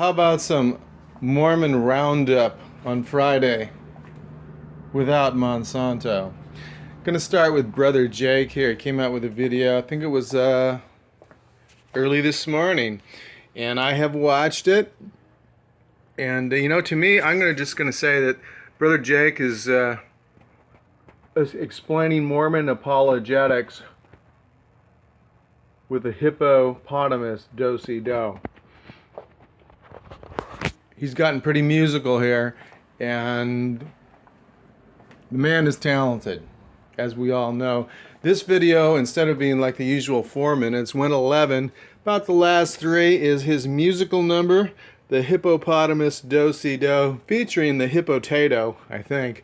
How about some Mormon Roundup on Friday without Monsanto? Gonna start with Brother Jake here. He came out with a video, I think it was early this morning, and I have watched it. And you know, to me, I'm just gonna say that Brother Jake is explaining Mormon Apologetics with a hippopotamus doCdo. He's gotten pretty musical here, and the man is talented, as we all know. This video, instead of being like the usual 4 minutes, went 11. About the last 3 is his musical number, the hippopotamus doCdo, featuring the Hippo Tato, I think,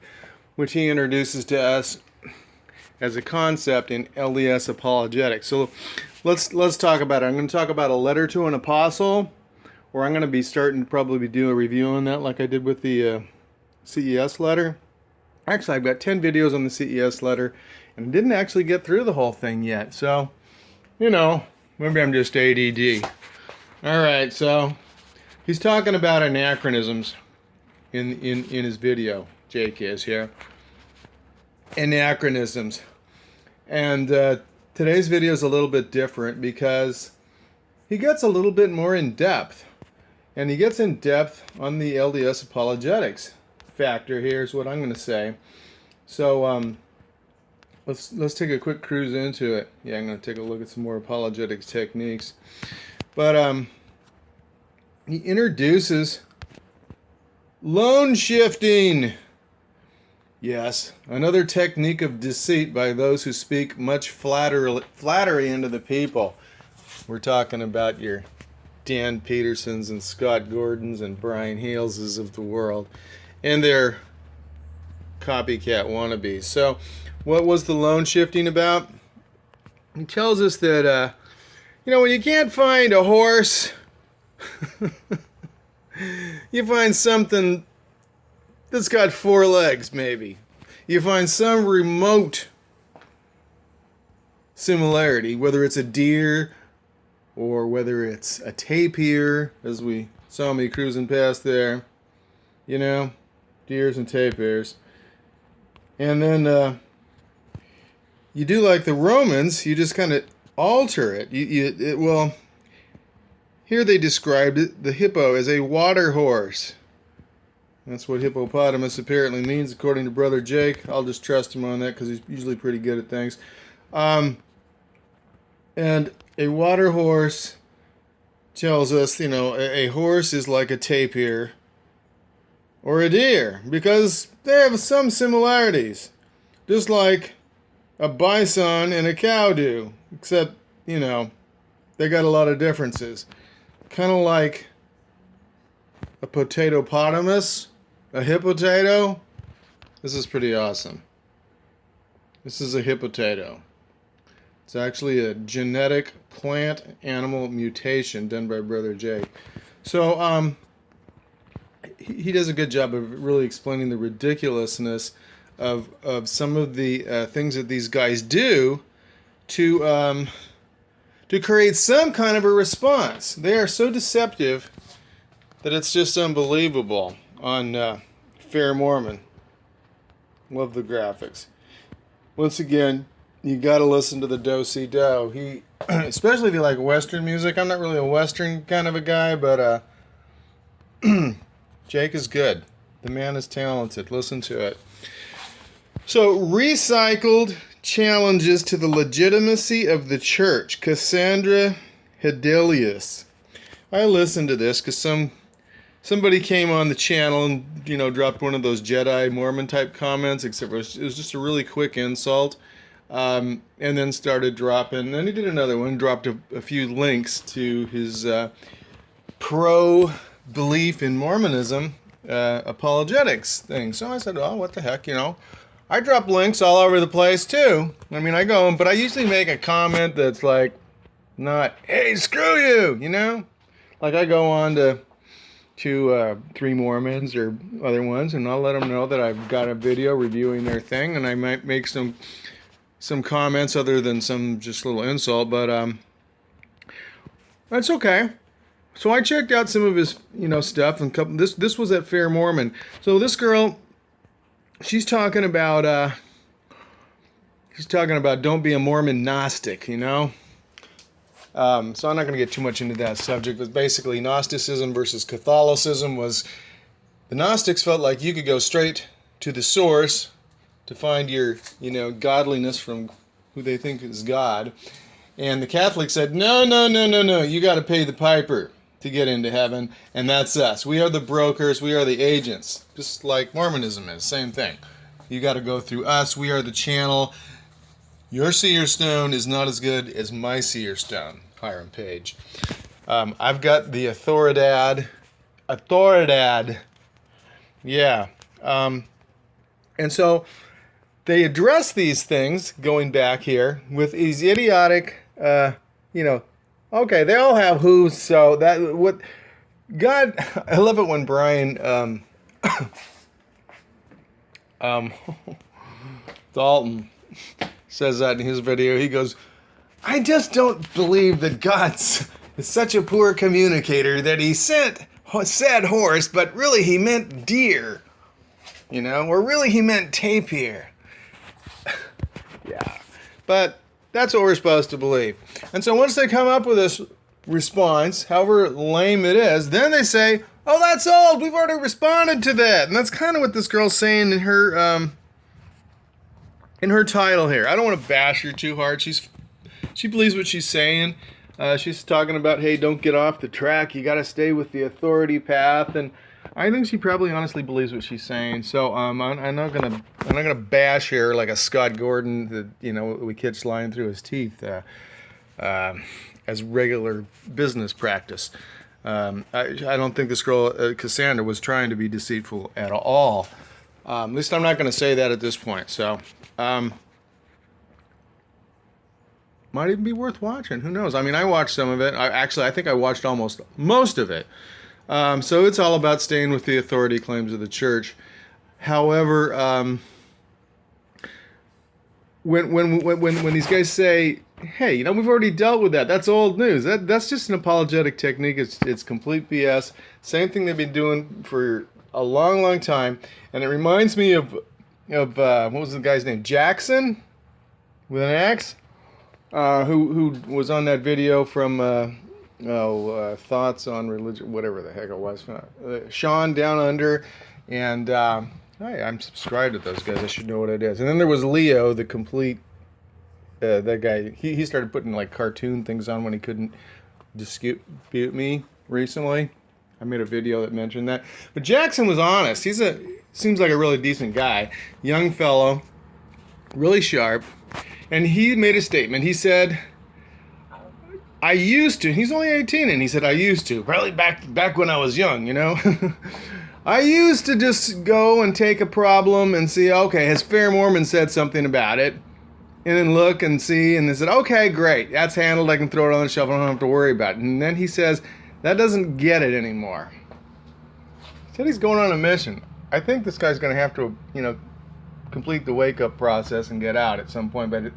which he introduces to us as a concept in LDS Apologetics. So let's talk about it. I'm going to talk about a letter to an apostle, or I'm going to be starting to probably do a review on that like I did with the CES letter. Actually, I've got 10 videos on the CES letter, and I didn't actually get through the whole thing yet. So, you know, maybe I'm just ADD. Alright, so he's talking about anachronisms in his video. Jake is here. Anachronisms. And today's video is a little bit different because he gets a little bit more in depth. And he gets in depth on the LDS apologetics factor. Here's what I'm going to say. So let's take a quick cruise into it. Yeah, I'm going to take a look at some more apologetics techniques. But he introduces loan shifting. Yes, another technique of deceit by those who speak much flattery into the people. We're talking about your Dan Petersons and Scott Gordons and Brian Haleses of the world and their copycat wannabes. So what was the loan shifting about? He tells us that, you know, when you can't find a horse, you find something that's got 4 legs, maybe. You find some remote similarity, whether it's a deer or whether it's a tapir, as we saw me cruising past there. You know, deers and tapirs. And then you do like the Romans, you just kind of alter it. Well, here they described it, the hippo, as a water horse. That's what hippopotamus apparently means, according to Brother Jake. I'll just trust him on that because he's usually pretty good at things. And a water horse tells us, you know, a horse is like a tapir or a deer because they have some similarities, just like a bison and a cow do, except, you know, they got a lot of differences. Kind of like a potatopotamus, a hippo tato. This is pretty awesome. This is a hippo tato. It's actually a genetic plant-animal mutation done by Brother Jake. So he does a good job of really explaining the ridiculousness of some of the things that these guys do to create some kind of a response. They are so deceptive that it's just unbelievable on Fair Mormon. Love the graphics. Once again, you got to listen to the doCdo. He, especially if you like Western music. I'm not really a Western kind of a guy, but Jake is good. The man is talented. Listen to it. So, recycled challenges to the legitimacy of the church. Cassandra Hedelius. I listened to this because somebody came on the channel and, you know, dropped one of those Jedi Mormon type comments, except it was just a really quick insult. And then started dropping, and then he did another one, dropped a few links to his pro-belief in Mormonism apologetics thing. So I said, oh, what the heck, you know. I drop links all over the place, too. I mean, I go, but I usually make a comment that's like, not, hey, screw you, you know? Like I go on to 3 Mormons or other ones, and I'll let them know that I've got a video reviewing their thing, and I might make some comments other than some just little insult, but that's okay. So I checked out some of his, stuff, and this was at Fair Mormon. So this girl, she's talking about don't be a Mormon Gnostic, So I'm not going to get too much into that subject, but basically Gnosticism versus Catholicism was the Gnostics felt like you could go straight to the source to find your, godliness from who they think is God. And the Catholics said, no, you got to pay the piper to get into heaven, and that's us. We are the brokers, we are the agents, just like Mormonism is, same thing. You got to go through us, we are the channel. Your seer stone is not as good as my seer stone, Hiram Page. I've got the Autoridad, yeah. And so they address these things, going back here, with these idiotic, okay, they all have who's, so that, what, God, I love it when Brian, Dalton says that in his video. He goes, I just don't believe that God is such a poor communicator that he said horse, but really he meant deer, or really he meant tapir. Yeah, but that's what we're supposed to believe. And so once they come up with this response, however lame it is, then they say, oh, that's old, we've already responded to that. And that's kind of what this girl's saying in her title here. I don't want to bash her too hard. She believes what she's saying. She's talking about, hey, don't get off the track. You got to stay with the authority path. And I think she probably honestly believes what she's saying. So I'm not gonna bash her like a Scott Gordon that we catch lying through his teeth as regular business practice. I don't think this girl Cassandra was trying to be deceitful at all. At least I'm not going to say that at this point. So might even be worth watching. Who knows? I mean, I watched some of it. I think I watched almost most of it. So it's all about staying with the authority claims of the church. However, when these guys say, hey, we've already dealt with that. That's old news. That's just an apologetic technique. It's complete BS. Same thing they've been doing for a long, long time. And it reminds me of what was the guy's name? Jackson with an X, who was on that video from Thoughts on Religion, whatever the heck it was. Sean Down Under, and I'm subscribed to those guys. I should know what it is. And then there was Leo, the complete. That guy, he started putting like cartoon things on when he couldn't dispute me recently. I made a video that mentioned that. But Jackson was honest. Seems like a really decent guy, young fellow, really sharp, and he made a statement. He said, "I used to." He's only 18, and he said, "I used to." Probably back when I was young, I used to just go and take a problem and see, okay, has Fair Mormon said something about it? And then look and see, and they said, okay, great, that's handled, I can throw it on the shelf, I don't have to worry about it. And then he says, that doesn't get it anymore. He said he's going on a mission. I think this guy's going to have to, complete the wake-up process and get out at some point, but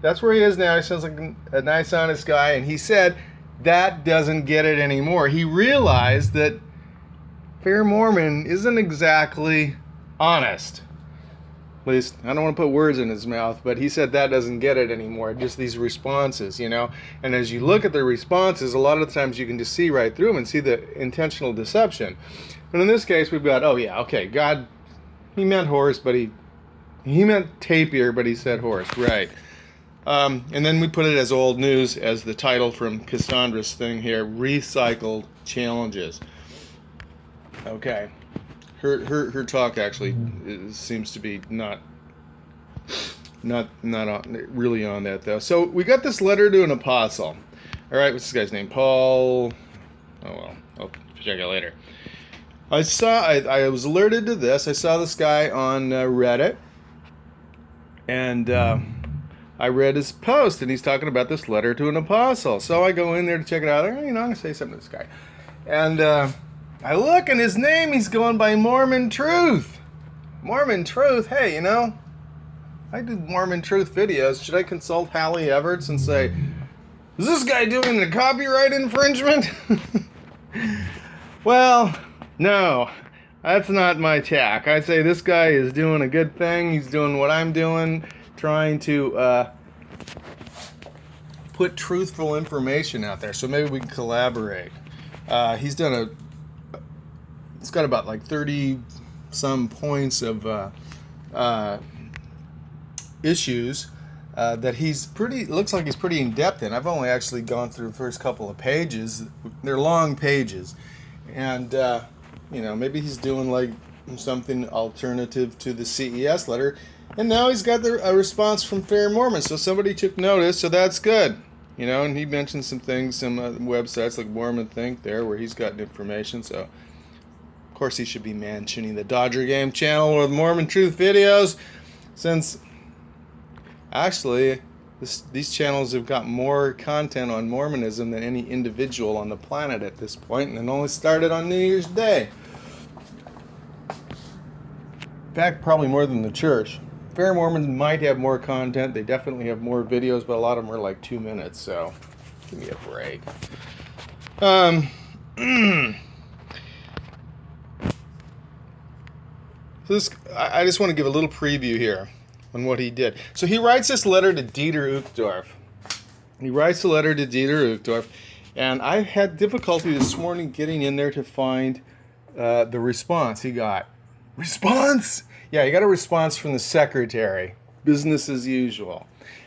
that's where he is now. He sounds like a nice, honest guy, and he said that doesn't get it anymore. He realized that Fair Mormon isn't exactly honest. At least, I don't want to put words in his mouth, but he said that doesn't get it anymore. Just these responses, And as you look at the responses, a lot of the times you can just see right through them and see the intentional deception. But in this case, we've got, oh yeah, okay, God, he meant horse, but he meant tapir, but he said horse, right. And then we put it as old news as the title from Cassandra's thing here, Recycled Challenges. Okay. Her talk actually seems to be not really on that though. So we got this letter to an apostle. All right, what's this guy's name? Paul. Oh well, I'll check it later. I was alerted to this. I saw this guy on Reddit, and I read his post, and he's talking about this letter to an apostle. So I go in there to check it out. I'm gonna say something to this guy, and. I look, and his name, he's going by Mormon Truth. Mormon Truth, hey, I do Mormon Truth videos. Should I consult Hallie Everts and say, is this guy doing a copyright infringement? Well, no, that's not my tack. I say this guy is doing a good thing. He's doing what I'm doing, trying to put truthful information out there. So maybe we can collaborate. He's got about like 30 some points of issues that looks like he's pretty in depth in. I've only actually gone through the first couple of pages. They're long pages, and maybe he's doing like something alternative to the CES letter, and now he's got a response from Fair Mormon. So somebody took notice, so that's good. And he mentioned some things, some websites like Mormon Think there, where he's gotten information. So of course he should be mentioning the Dodger Game channel with Mormon Truth videos, since actually these channels have got more content on Mormonism than any individual on the planet at this point, and it only started on New Year's Day. In fact, probably more than the church. Fair Mormons might have more content. They definitely have more videos, but a lot of them are like 2 minutes, so give me a break. I just want to give a little preview here on what he did. So he writes this letter to Dieter Uchtdorf. And I had difficulty this morning getting in there to find the response he got. Response? Yeah, he got a response from the secretary. Business as usual.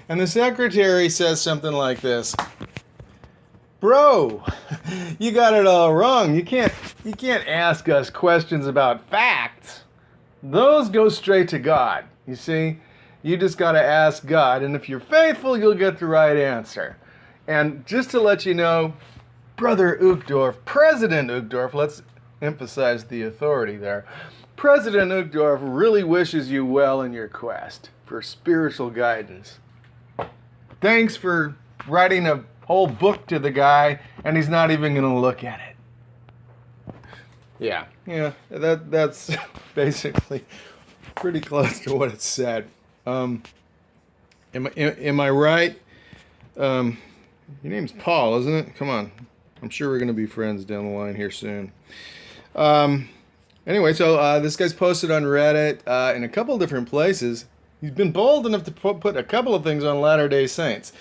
And the secretary says something like this. Bro, you got it all wrong. You can't ask us questions about facts. Those go straight to God. You see? You just got to ask God, and if you're faithful, you'll get the right answer. And just to let you know, Brother Uchtdorf, President Uchtdorf, let's emphasize the authority there. President Uchtdorf really wishes you well in your quest for spiritual guidance. Thanks for writing a whole book to the guy, and he's not even going to look at it. Yeah, that's basically pretty close to what it said. Am I right? Your name's Paul, isn't it? Come on. I'm sure we're going to be friends down the line here soon. Anyway, so this guy's posted on Reddit in a couple of different places. He's been bold enough to put a couple of things on Latter-day Saints.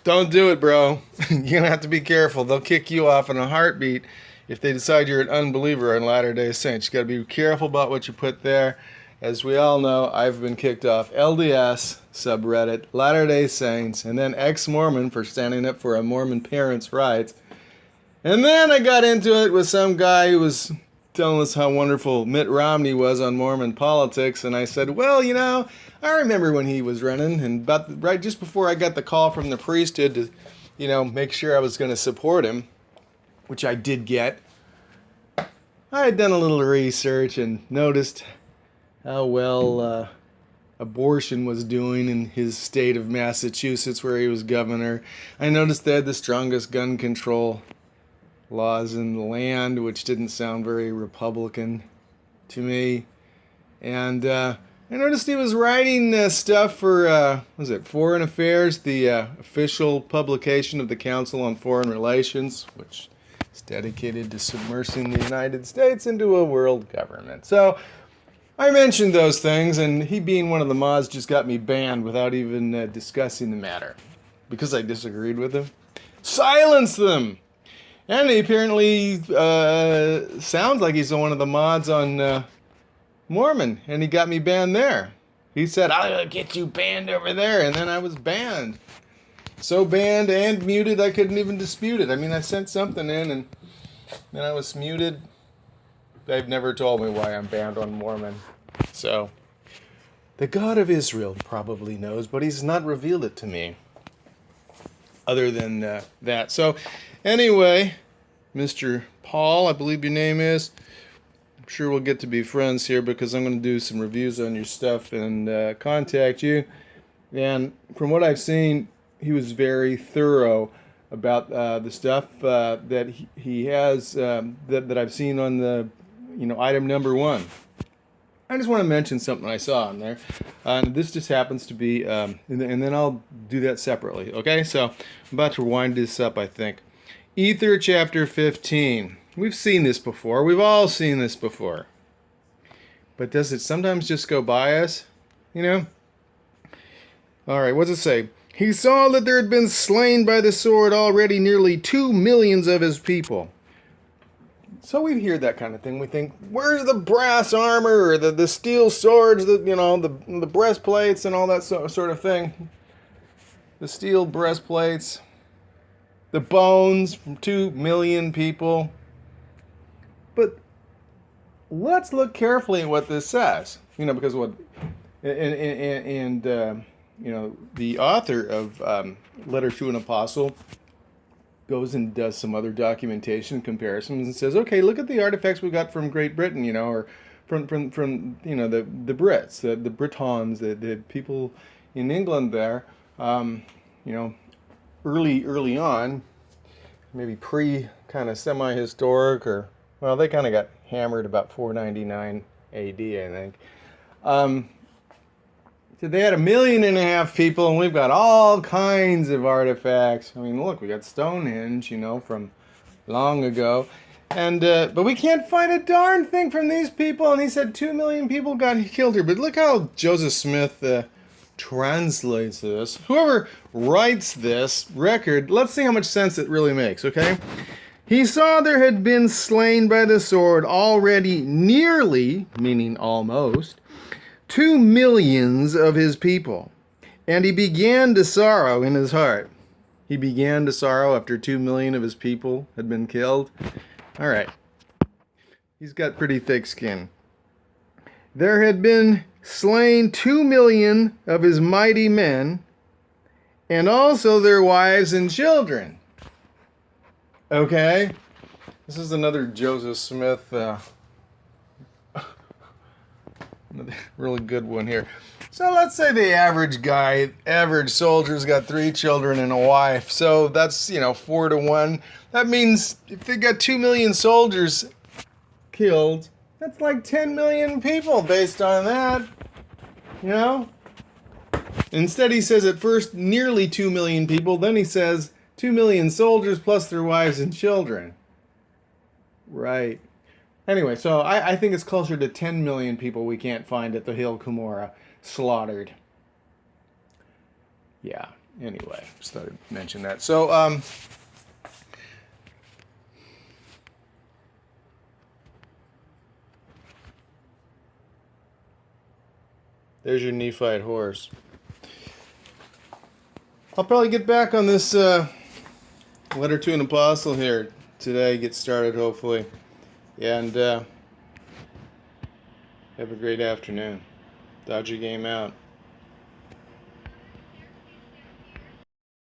Don't do it, bro. You're going to have to be careful. They'll kick you off in a heartbeat if they decide you're an unbeliever in Latter-day Saints. You got to be careful about what you put there. As we all know, I've been kicked off LDS subreddit, Latter-day Saints, and then ex-Mormon for standing up for a Mormon parent's rights. And then I got into it with some guy who was telling us how wonderful Mitt Romney was on Mormon politics, and I said, well, I remember when he was running, and right just before I got the call from the priesthood to, make sure I was going to support him, which I did get, I had done a little research and noticed how well abortion was doing in his state of Massachusetts, where he was governor. I noticed they had the strongest gun control laws in the land, which didn't sound very Republican to me. And I noticed he was writing stuff for, Foreign Affairs, the official publication of the Council on Foreign Relations, which is dedicated to submersing the United States into a world government. So I mentioned those things, and he being one of the mods just got me banned without even discussing the matter. Because I disagreed with him. Silence them! And he apparently sounds like he's one of the mods on Mormon, and he got me banned there. He said, I'll get you banned over there, and then I was banned. So banned and muted, I couldn't even dispute it. I mean, I sent something in, and then I was muted. They've never told me why I'm banned on Mormon. So, the God of Israel probably knows, but he's not revealed it to me. Other than that. So, anyway, Mr. Paul, I believe your name is. I'm sure we'll get to be friends here because I'm going to do some reviews on your stuff and contact you. And from what I've seen, he was very thorough about the stuff that he has that I've seen on the item number 1. I just want to mention something I saw on there. And this just happens to be, and then I'll do that separately. Okay, so I'm about to wind this up, I think. Ether chapter 15. We've seen this before. We've all seen this before. But does it sometimes just go by us? You know? Alright, what's it say? He saw that there had been slain by the sword already nearly 2 millions of his people. So we hear that kind of thing. We think, where's the brass armor, or the steel swords, the breastplates and all that sort of thing? The steel breastplates, the bones from 2 million people. But let's look carefully at what this says. Because what, the author of Letter to an Apostle goes and does some other documentation comparisons and says, okay, look at the artifacts we got from Great Britain, or from the Brits, the Britons, the people in England there, early on, maybe kind of semi-historic, or, well, they kind of got hammered about 499 AD, I think. So they had 1.5 million people, and we've got all kinds of artifacts. I mean, look, we got Stonehenge, from long ago. And but we can't find a darn thing from these people. And he said 2 million people got killed here. But look how Joseph Smith translates this. Whoever writes this record, let's see how much sense it really makes, okay? He saw there had been slain by the sword already nearly, meaning almost, 2 millions of his people. And he began to sorrow in his heart. He began to sorrow after 2 million of his people had been killed. All right. He's got pretty thick skin. There had been slain 2 million of his mighty men, and also their wives and children. Okay? This is another Joseph Smith, really good one here. So let's say the average soldier's got 3 children and a wife. So that's, 4 to 1. That means if they got 2 million soldiers killed, that's like 10 million people based on that. Instead he says at first nearly 2 million people, then he says 2 million soldiers plus their wives and children. Right. Anyway, so I think it's closer to 10 million people we can't find at the Hill Cumorah slaughtered. Yeah, anyway, just thought I'd mention that. So, there's your Nephite horse. I'll probably get back on this Letter to an Apostle here today, get started hopefully. And have a great afternoon. Dodger game out.